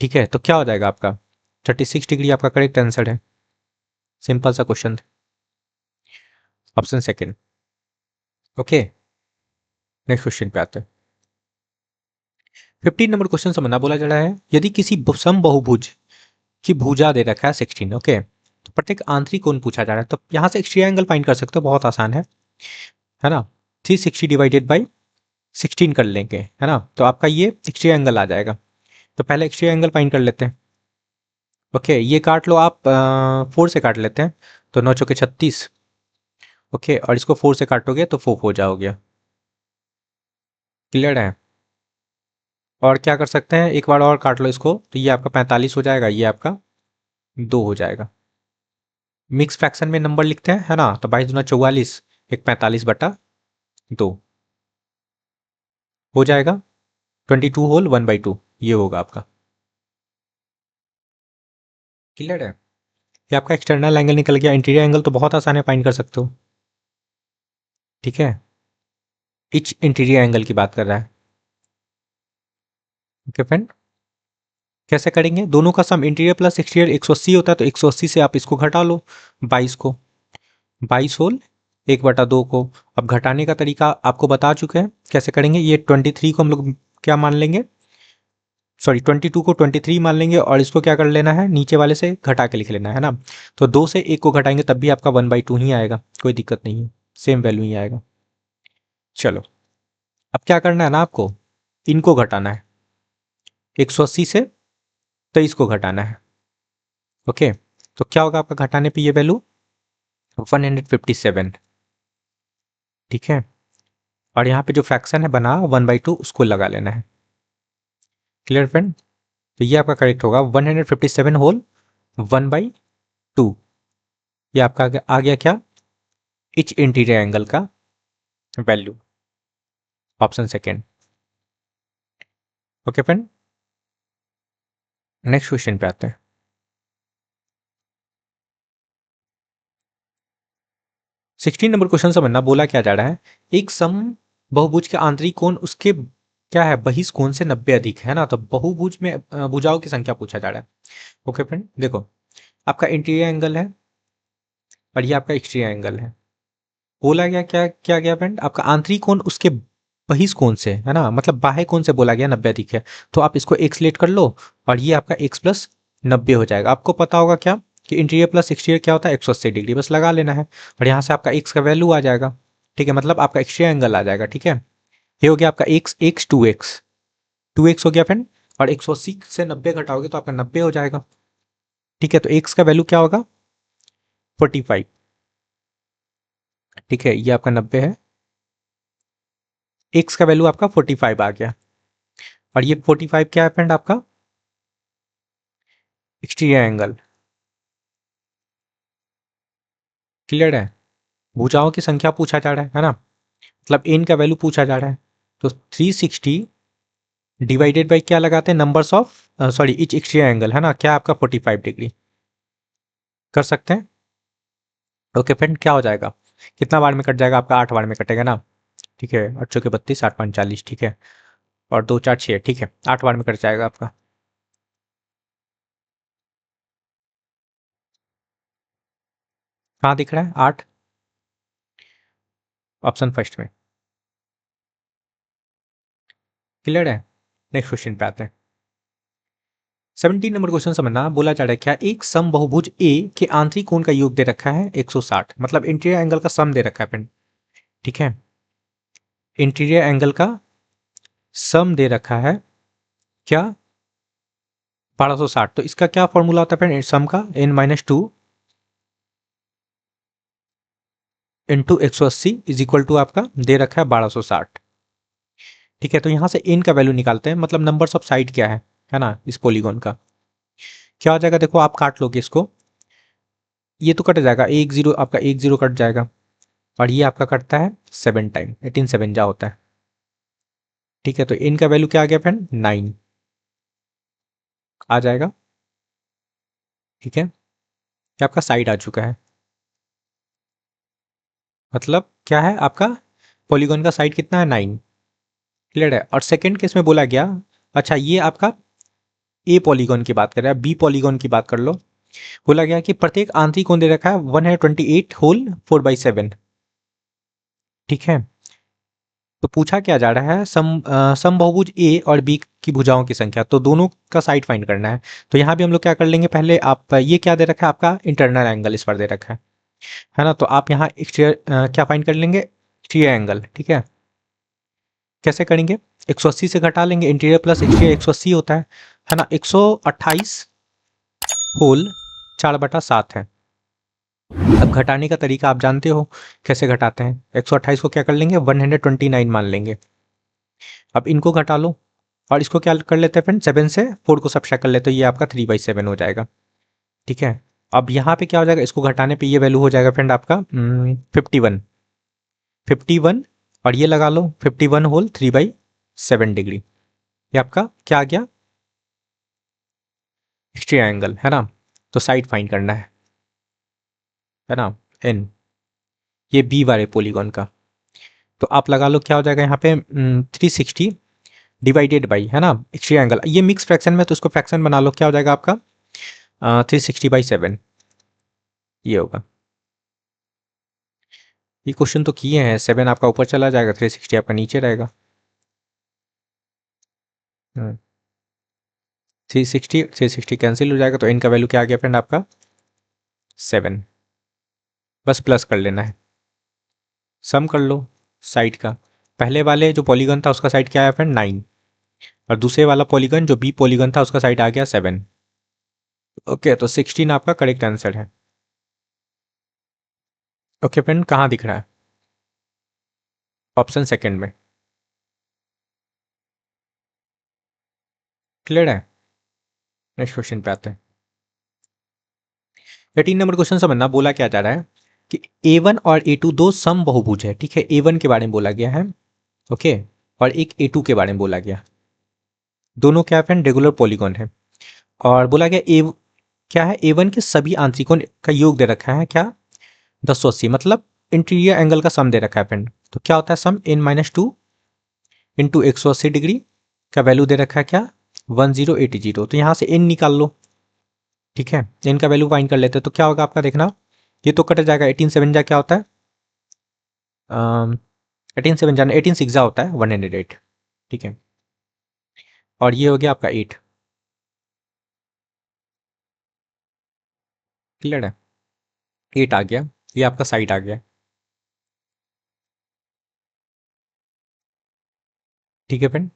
ठीक है। तो क्या हो जाएगा आपका 36 डिग्री, आपका करेक्ट आंसर है, सिंपल सा question, option second, okay. Next question पे आते हैं। 15 नंबर क्वेश्चन समझना, बोला जा रहा है यदि किसी समबाहुभुज की भुजा दे रखा है 16, ओके, तो प्रत्येक आंतरिक कोण पूछा जा रहा है, तो यहां से एक्सट्रिया एंगल फाइंड कर सकते हो, बहुत आसान है ना, 360 डिवाइडेड बाई 16 कर लेंगे, है ना, तो आपका ये एक्सट्रिया एंगल आ जाएगा। तो पहले एक्सट्रिया एंगल फाइंड कर लेते हैं, ओके। ये काट लो आप, 4 से काट लेते हैं, तो 9×4 = 36, ओके, और इसको 4 से काटोगे तो 4 हो जाओगे, क्लियर है। और क्या कर सकते हैं, एक बार और काट लो इसको, तो ये आपका 45 हो जाएगा, ये आपका 2 हो जाएगा। मिक्स फ्रैक्शन में नंबर लिखते हैं, है ना, तो 22×4 = 1 45/2 हो जाएगा, 22 होल 1/2 ये होगा आपका, क्लियर है। ये आपका एक्सटर्नल एंगल निकल गया, इंटीरियर एंगल तो बहुत आसान है, फाइंड कर सकते हो, ठीक है। इच इंटीरियर एंगल की बात कर रहा है, ओके फ्रेंड। कैसे करेंगे, दोनों का सम इंटीरियर प्लस एक्सटीरियर 180 होता है, तो 180 से आप इसको घटा लो 22 को, 22 होल 1/2 को। अब घटाने का तरीका आपको बता चुके हैं, कैसे करेंगे, ये 23 को हम लोग क्या मान लेंगे, सॉरी 22 को 23 मान लेंगे, और इसको क्या कर लेना है, नीचे वाले से घटा के लिख लेना है ना। तो 2 से 1 को घटाएंगे तब भी आपका 1/2 ही आएगा, कोई दिक्कत नहीं है, सेम वैल्यू ही आएगा। चलो, अब क्या करना है ना, आपको इनको घटाना है, 180 से 23 को घटाना है, ओके। तो क्या होगा आपका घटाने पे ये वैल्यू 157, ठीक है। और यहाँ पे जो फ्रैक्शन है बना 1/2 उसको लगा लेना है, क्लियर फ्रेंड। तो ये आपका करेक्ट होगा 157 होल 1/2, ये आपका आ गया क्या, इच इंटीरियर एंगल का value, option second, okay friend. Next question पे आते हैं। 16 नंबर क्वेश्चन समझना, बोला क्या जा रहा है, एक सम बहुभुज के आंतरिक कोण उसके क्या है बहिष कोण से 90 अधिक है ना, तो बहुभुज में भुजाओं की संख्या पूछा जा रहा है, ओके फ्रेंड। देखो, आपका इंटीरियर एंगल है और ये आपका एक्सटीरियर एंगल है, बोला गया क्या क्या गया फ्रेंड, आपका आंतरिक कोण उसके बहिष कोण से, है ना, मतलब बाह्य कोण से बोला गया 90 अधिक है, तो आप इसको एक्स लेट कर लो, और ये आपका x + 90 हो जाएगा। आपको पता होगा क्या कि इंटीरियर प्लस एक्सटीरियर क्या होता है, 180 डिग्री, बस लगा लेना है, और यहाँ से आपका x का वैल्यू आ जाएगा, ठीक है, मतलब आपका एक्सटीरियर एंगल आ जाएगा, ठीक है। ये हो गया आपका x 2x हो गया फ्रेंड, और 180 से 90 घटाओगे तो आपका 90 हो जाएगा, ठीक है, तो एक्स का वैल्यू क्या होगा 45। ठीक है, ये आपका 90 है, एक्स का वैल्यू आपका 45 आ गया। और ये 45 क्या है फ्रेंड आपका एक्सटीरियर एंगल। क्लियर है, भुजाओं की संख्या पूछा जा रहा है ना, मतलब एन का वैल्यू पूछा जा रहा है। तो 360 डिवाइडेड बाई क्या लगाते हैं numbers of sorry etch exterior angle है ना, क्या आपका 45 डिग्री कर सकते हैं। ओके फ्रेंड, क्या हो जाएगा, कितना बार में कट जाएगा आपका, 8 बार में कटेगा ना। ठीक है, 8 चौके 32, 8 5 40, ठीक है, और 2 4 6, ठीक है, 8 बार में कट जाएगा आपका। कहाँ दिख रहा है 8, ऑप्शन फर्स्ट में। क्लियर है, नेक्स्ट क्वेश्चन पे आते हैं। 17 नंबर क्वेश्चन समझना, बोला जा रहा है क्या एक सम बहुभुज ए के आंतरिक कोण का योग दे रखा है 160, मतलब इंटीरियर एंगल का सम दे रखा है फ्रेंड। ठीक है, इंटीरियर एंगल का सम दे रखा है क्या 1260। तो इसका क्या फॉर्मूला होता है फ्रेंड सम का, n-2 into 180 is equal to आपका दे रखा है 1260। ठीक है, तो यहां से n का वैल्यू निकालते हैं, मतलब नंबर्स ऑफ साइड क्या है ना इस पॉलीगॉन का। क्या हो जाएगा, देखो आप काट लोगे इसको, ये तो कट जाएगा, एक जीरो आपका, एक जीरो कट जाएगा, और ये आपका कटता है 7 टाइम, 18 7 जा होता है। ठीक है, तो n का वैल्यू क्या आ गया फ्रेंड 9 आ जाएगा। ठीक है, ये आपका साइड आ चुका है, मतलब क्या है आपका पॉलीगॉन का साइड कितना है 9। क्लियर है, और सेकंड केस में बोला गया, अच्छा ये आपका ए पॉलीगॉन की बात कर रहा है, बी पॉलीगॉन की बात कर लो। बोला गया कि प्रत्येक आंतरिक कोण दे रखा है 128 होल 4/7। ठीक है, तो पूछा क्या जा रहा है समबाहुभुज ए और बी की भुजाओं की संख्या, तो दोनों का साइड फाइंड करना है। तो यहाँ भी हम लोग क्या कर लेंगे, पहले आप ये क्या दे रखा है आपका इंटरनल एंगल इस पर दे रखा है ना, तो आप यहाँ एक्सटीरियर क्या फाइंड कर लेंगे एक्सटीरियर एंगल। ठीक है, कैसे करेंगे, 180 से घटा लेंगे, इंटीरियर प्लस एक्सटीरियर 180 होता है ना, 128 होल 4/7 है। अब घटाने का तरीका आप जानते हो कैसे घटाते हैं, 128 को क्या कर लेंगे 129 मान लेंगे। अब इनको घटा लो, और इसको क्या कर लेते हैं फ्रेंड 7 से 4 को सब्ट्रैक्ट कर लेते हो, ये आपका 3/7 हो जाएगा। ठीक है, अब यहाँ पे क्या हो जाएगा, इसको घटाने पे ये वैल्यू हो जाएगा फ्रेंड आपका 51 और ये लगा लो 51 होल 3/7 डिग्री, ये आपका क्या आ गया एक्सट्री एंगल है ना। तो साइड फाइंड करना है ना एन, ये बी वाले पॉलीगॉन का। तो आप लगा लो क्या हो जाएगा यहाँ पे 360 डिवाइडेड बाई है ना एक्सट्री एंगल, ये मिक्स फ्रैक्शन में तो उसको फ्रैक्शन बना लो, क्या हो जाएगा आपका 360/7 ये होगा। ये क्वेश्चन तो किए हैं, 7 आपका ऊपर चला जाएगा, 360 आपका नीचे रहेगा। 360 कैंसिल हो जाएगा, तो इनका वैल्यू क्या आ गया फ्रेंड आपका 7। बस प्लस कर लेना है, सम कर लो साइड का। पहले वाले जो पॉलीगन था उसका साइड क्या है फ्रेंड 9, और दूसरे वाला पॉलीगन जो बी पॉलीगन था उसका साइड आ गया 7। ओके, तो 16 आपका करेक्ट आंसर है। ओके फ्रेंड, कहाँ दिख रहा है ऑप्शन सेकंड में। क्लियर है, नेक्स्ट क्वेश्चन पे आते हैं। 18 नंबर क्वेश्चन समझना, बोला क्या जा रहा है कि A1 और A2 दो सम बहुभुज है। ठीक है, A1 के बारे में बोला गया है, ओके, और एक A2 के बारे में बोला गया, दोनों क्या फ्रेंड रेगुलर पॉलीगॉन है। और बोला गया ए क्या है A1 के सभी आंतरिकों का योग दे रखा है क्या 1080, मतलब इंटीरियर एंगल का सम दे रखा है फ्रेंड। तो क्या होता है सम n-2 इंटू 180 डिग्री का वैल्यू दे रखा है क्या 1080। तो यहाँ से n निकाल लो। ठीक है, n का वैल्यू फाइंड कर लेते हैं, तो क्या होगा आपका देखना, ये तो कट जाएगा, 18 7 जा क्या होता है 18 7 जाना 18 6 जा होता है 108। ठीक है, और ये हो गया आपका 8। क्लियर है, 8 आ गया, ये आपका साइड आ गया। ठीक है फ्रेंड,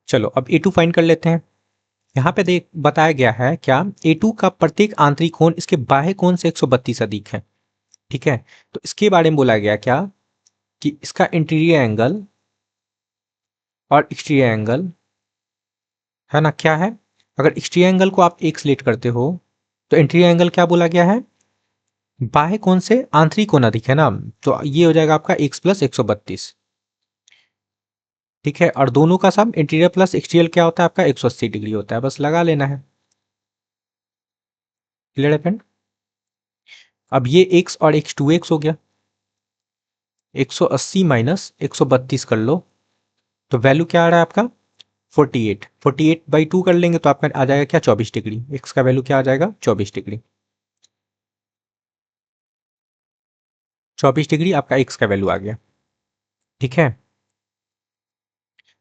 चलो अब A2 फाइंड कर लेते हैं। यहाँ पे देख बताया गया है क्या, A2 का प्रत्येक आंतरिक कोण इसके बाह्य कोण से 132 अधिक है। ठीक है, तो इसके बारे में बोला गया क्या कि इसका इंटीरियर एंगल और एक्सटीरियर एंगल है ना क्या है। अगर एक्सटीरियर एंगल को आप एक सिलेक्ट करते हो तो इंटीरियर एंगल क्या बोला गया है, बाह्य कोण से आंतरिक कोण अधिक है ना, तो ये हो जाएगा आपका x प्लस 132। ठीक है, और दोनों का सम इंटीरियर प्लस एक्सटीरियर क्या होता है आपका 180 डिग्री होता है, बस लगा लेना है। क्लियर है फ्रेंड। अब ये x और x 2x हो गया, 180 माइनस 132 कर लो तो वैल्यू क्या आ रहा है आपका 48। 48 बाई 2 कर लेंगे तो आपका आ जाएगा क्या 24 डिग्री, x का वैल्यू क्या आ जाएगा 24 डिग्री। 24 डिग्री आपका x का वैल्यू आ गया। ठीक है,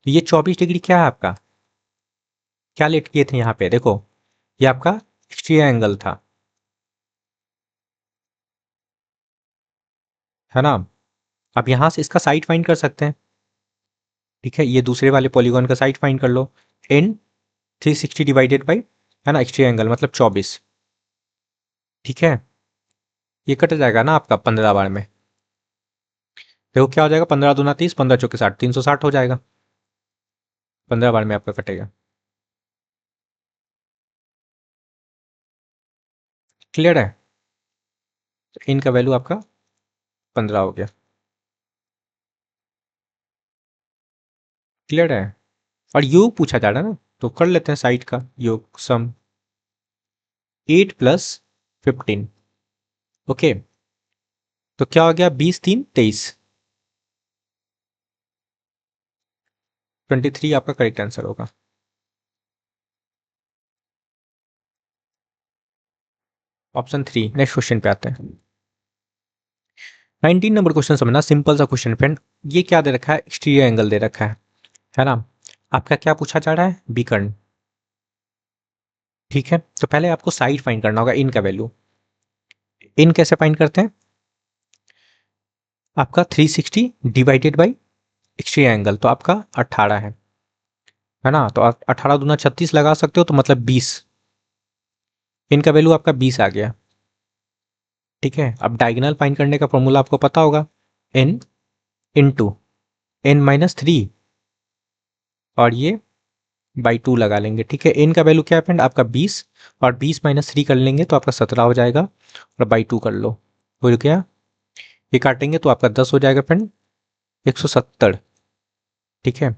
तो ये 24 डिग्री क्या है आपका, क्या लेट किए थे यहाँ पे देखो, ये आपका एक्सटीरियर एंगल था, है ना। अब यहां से इसका साइड फाइंड कर सकते हैं। ठीक है, ये दूसरे वाले पॉलीगॉन का साइड फाइंड कर लो, n 360 डिवाइडेड बाई है ना एक्सटीरियर एंगल मतलब 24। ठीक है, ये कट जाएगा ना आपका 15 बार में, देखो क्या हो जाएगा 15 दूना 30, 15 चौके 60, 360 हो जाएगा, 15 बार में आपका कटेगा। क्लियर है, तो इनका वैल्यू आपका 15 हो गया। क्लियर है, और योग पूछा जा रहा है ना तो कर लेते हैं साइड का योग सम 8 प्लस 15। ओके, तो क्या हो गया 20 3 23, 23 आपका करेक्ट आंसर होगा। ऑप्शन 3। नेक्स्ट क्वेश्चन पे आते हैं। 19 नंबर क्वेश्चन समझना, सिंपल सा क्वेश्चन फ्रेंड। ये क्या दे रखा है, एक्सटीरियर एंगल दे रखा है ना। आपका क्या पूछा जा रहा है, विकर्ण। ठीक है, तो पहले आपको साइड फाइंड करना होगा, इन का वैल्यू। इन कैसे फाइंड करते हैं, आपका 360 डिवाइडेड बाई एक्सटीरियर एंगल तो आपका 18 है ना, तो 18 दूना 36 लगा सकते हो तो मतलब 20, इनका वैल्यू आपका 20 आ गया। ठीक है, अब डायगोनल फाइंड करने का फॉर्मूला आपको पता होगा, n इंटू n माइनस 3 और ये बाई 2 लगा लेंगे। ठीक है, n का वैल्यू क्या है फ्रेंड आपका 20, और 20 माइनस 3 कर लेंगे तो आपका 17 हो जाएगा, और बाई 2 कर लो हो गया। ये काटेंगे तो आपका 10 हो जाएगा फ्रेंड, 170। ठीक है,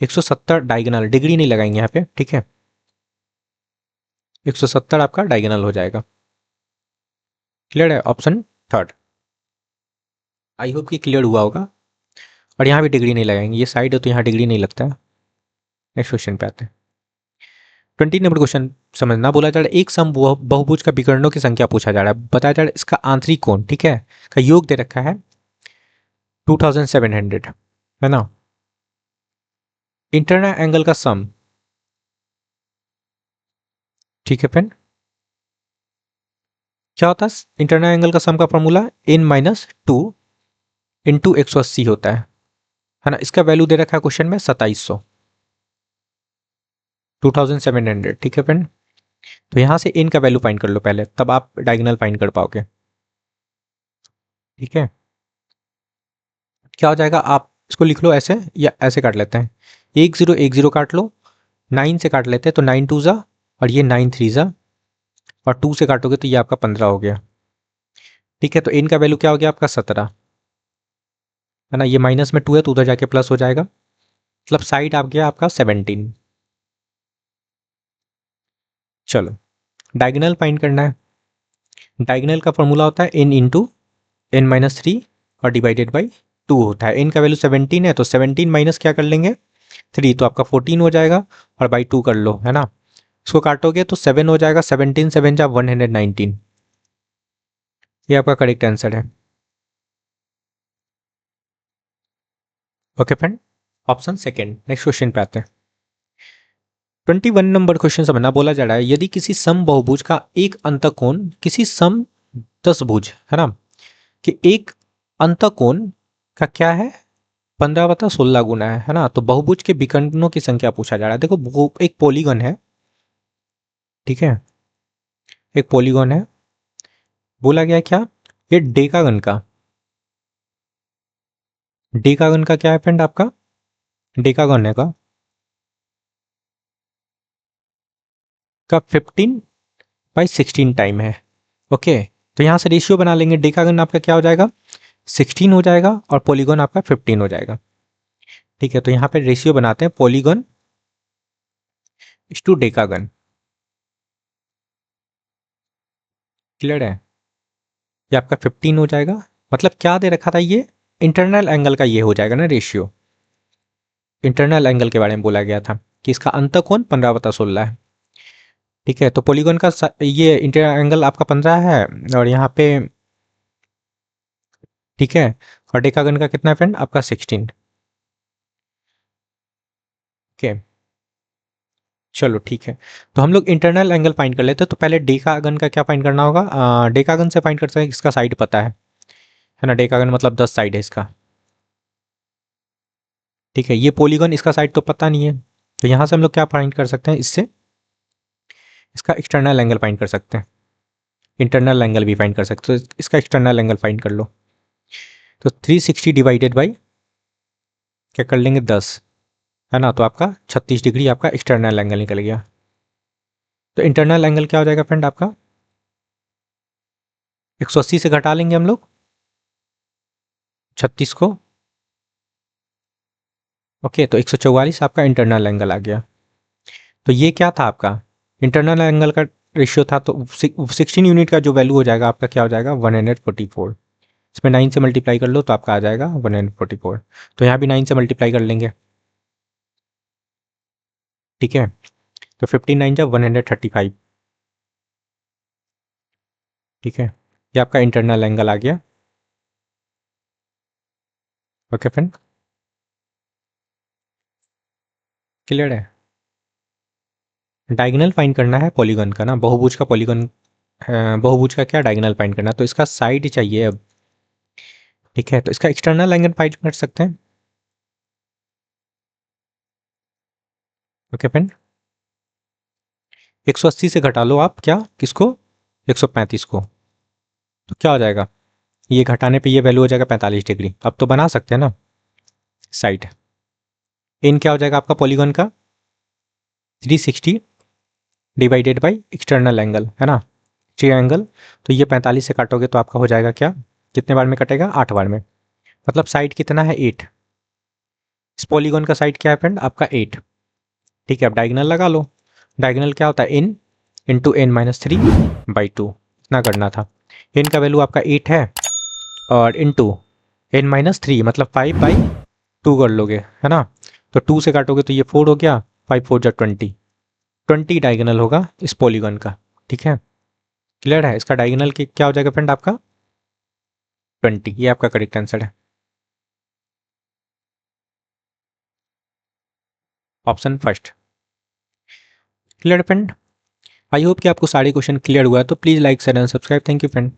170 डायगोनल, डिग्री नहीं लगाएंगे यहाँ पे। ठीक है, 170 आपका डायगोनल हो जाएगा। क्लियर है, ऑप्शन थर्ड। आई होप कि क्लियर हुआ होगा, और यहाँ भी डिग्री नहीं लगाएंगे, ये साइड है तो यहाँ डिग्री नहीं लगता है। नेक्स्ट क्वेश्चन पे आते हैं। 20 नंबर क्वेश्चन समझना, बोला जा रहा है एक सम बहुभुज का विकर्णों की संख्या पूछा जा रहा है, बताया जा रहा है इसका आंतरिक कोण, ठीक है, का योग दे रखा है 2700 है ना। इंटरनल एंगल का सम, ठीक है फ्रेंड, क्या होता है इंटरनल एंगल का सम का फॉर्मूला n माइनस 2 इंटू 180 होता है ना। इसका वैल्यू दे रखा है क्वेश्चन में 2700, 2700। ठीक है फ्रेंड, तो यहां से n का वैल्यू फाइंड कर लो पहले, तब आप डायगोनल फाइंड कर पाओगे। ठीक है, क्या हो जाएगा, आप इसको लिख लो ऐसे या ऐसे काट लेते हैं, 1 0 काट लो, 9 से काट लेते हैं तो 9 2 जा, और ये 9 3 जा, और 2 से काटोगे तो ये आपका 15 हो गया। ठीक है, तो n का वैल्यू क्या हो गया आपका 17 है ना, ये माइनस में 2 है तो उधर जाके प्लस हो जाएगा, मतलब साइड आ गया आपका 17। चलो डायगोनल फाइंड करना है, डायगोनल का फॉर्मूला होता है n इंटू n माइनस 3 और डिवाइडेड बाई 2 होता है। n का वैल्यू 17 है तो 17 माइनस क्या कर लेंगे 3, तो आपका 14 हो जाएगा, और बाई 2 कर लो है ना। इसको काटोगे तो 7 हो जाएगा, 17 7 जा 119, ये आपका करेक्ट आंसर है। Okay friend, option second. Next question पे आते हैं। 21 नंबर क्वेश्चन समझना, बोला जा रहा है यदि किसी सम बहुभुज का एक अंतःकोण किसी सम दशभुज है ना कि एक अंतःकोण का क्या है 15/16 गुना है ना, तो बहुभुज के विकर्णों की संख्या पूछा जा रहा है। देखो एक पॉलीगन है, ठीक है, एक पॉलीगॉन है, बोला गया क्या, ये डेकागन का, डेकागन का क्या है फ्रेंड आपका, डेकागन है का 15/16 टाइम है। ओके, तो यहाँ से रेशियो बना लेंगे, डेकागन आपका क्या हो जाएगा 16 हो जाएगा और पॉलीगॉन आपका 15 हो जाएगा। ठीक है, तो यहाँ पे रेशियो बनाते हैं, पॉलीगॉन इस टू डेकागन। क्लियर है, ये आपका 15 हो जाएगा, मतलब क्या दे रखा था ये, इंटरनल एंगल का ये हो जाएगा ना रेशियो, इंटरनल एंगल के बारे में बोला गया था कि इसका अंतःकोण 15/16 है। ठीक है, तो पॉलीगॉन का ये इंटरनल एंगल आपका 15 है और यहाँ पे, ठीक है, और डेकागन का कितना है फ्रेंड आपका 16। ओके, चलो ठीक है, तो हम लोग इंटरनल एंगल फाइंड कर लेते हैं। तो पहले डेकागन का क्या फाइंड करना होगा, डेकागन से फाइंड करते हैं, इसका साइड पता है ना, डेकागन मतलब 10 साइड है इसका। ठीक है, ये पॉलीगॉन इसका साइड तो पता नहीं है, तो यहाँ से हम लोग क्या फाइंड कर सकते हैं, इससे इसका एक्सटर्नल एंगल फाइंड कर सकते हैं, इंटरनल एंगल भी फाइंड कर सकते हो, तो इसका एक्सटर्नल एंगल फाइंड कर लो। तो 360 डिवाइडेड बाई क्या कर लेंगे 10, है ना, तो आपका 36 डिग्री आपका एक्सटर्नल एंगल निकल गया। तो इंटरनल एंगल क्या हो जाएगा फ्रेंड आपका, 180 से घटा लेंगे हम लोग 36 को। ओके, तो 144 आपका इंटरनल एंगल आ गया। तो ये क्या था आपका इंटरनल एंगल का रेशियो था, तो 16 यूनिट का जो वैल्यू हो जाएगा आपका क्या हो जाएगा 144। इसमें 9 से मल्टीप्लाई कर लो तो आपका आ जाएगा 144, तो यहाँ भी 9 से मल्टीप्लाई कर लेंगे। ठीक है, तो 15 9 जा 135। ठीक है, ये आपका इंटरनल एंगल आ गया। ओके फ्रेंड, क्लियर है, डायगोनल फाइंड करना है पॉलीगॉन का ना, बहुभुज का पॉलीगॉन, बहुभुज का क्या डायगोनल फाइंड करना है, तो इसका साइड चाहिए अब। ठीक है, तो इसका एक्सटर्नल एंगल फाइंड कर सकते हैं। ओके फ्रेंड, 180 से घटा लो आप क्या किसको, 135 को, तो क्या हो जाएगा, ये घटाने पे ये वैल्यू हो जाएगा 45 डिग्री। अब तो बना सकते हैं ना साइड, इन क्या हो जाएगा आपका पॉलीगॉन का 360 डिवाइडेड बाई एक्सटर्नल एंगल, है ना, ट्रायंगल। तो ये 45 से काटोगे तो आपका हो जाएगा क्या, कितने बार में कटेगा 8 बार में, मतलब साइड कितना है 8, इस पॉलीगॉन का साइड क्या है फ्रेंड आपका 8। ठीक है, अब डायगोनल लगा लो, डायगोनल क्या होता है इन इंटू n-3/2, इतना करना था। इन का वैल्यू आपका 8 है और इंटू n-3 मतलब 5/2 कर लोगे, है ना, तो 2 से काटोगे तो ये 4 हो गया, 5 4 जा 20, 20 डायगोनल होगा इस पॉलीगॉन का। ठीक है, क्लियर है, इसका डायगोनल क्या हो जाएगा फ्रेंड आपका 20, ये आपका करेक्ट आंसर है, option first. Clear friend, I hope कि आपको सारे क्वेश्चन क्लियर हुआ है, तो please like share and subscribe, thank you friend.